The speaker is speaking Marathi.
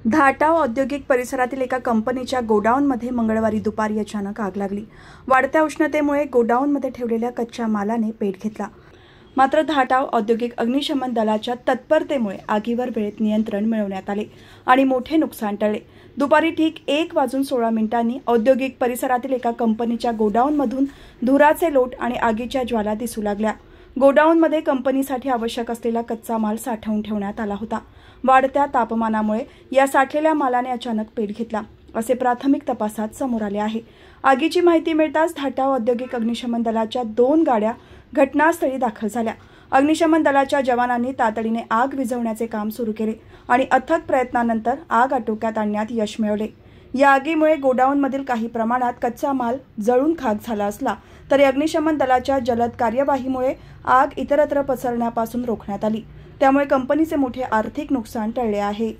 धाटाव औद्योगिक परिसरातील एका कंपनीच्या गोडाऊनमध्ये मंगळवारी दुपारी अचानक आग लागली। वाढत्या उष्णतेमुळे गोडाऊनमध्ये ठेवलेल्या कच्च्या मालाने पेट घेतला। मात्र धाटाव औद्योगिक अग्निशमन दलाच्या तत्परतेमुळे आगीवर वेळेत नियंत्रण मिळवण्यात आले आणि मोठे नुकसान टळले। दुपारी ठीक 1:16 औद्योगिक परिसरातील एका कंपनीच्या गोडाऊनमधून धुराचे लोट आणि आगीच्या ज्वाला दिसू लागल्या। गोडाऊनमध्ये कंपनीसाठी आवश्यक असलेला कच्चा माल साठवून ठेवण्यात आला होता। वाढत्या तापमानामुळे या साठलेल्या मालाने अचानक पेट घेतला असे प्राथमिक तपासात समोर आले आहे। आगीची माहिती मिळताच धाटाव औद्योगिक अग्निशमन दलाच्या 2 गाड्या घटनास्थळी दाखल झाल्या। अग्निशमन दलाच्या जवानांनी तातडीने आग विझवण्याचे काम सुरू केले आणि अथक प्रयत्नानंतर आग आटोक्यात आणण्यात यश मिळवले। या आगीमुळे गोडाऊनमधील काही प्रमाणात कच्चा माल जळून खाक झाला असला तरी अग्निशमन दलाच्या जलद कार्यवाहीमुळे आग इतरत्र पसरण्यापासून रोखण्यात आली। त्यामुळे कंपनीचे मोठे आर्थिक नुकसान टळले आहे।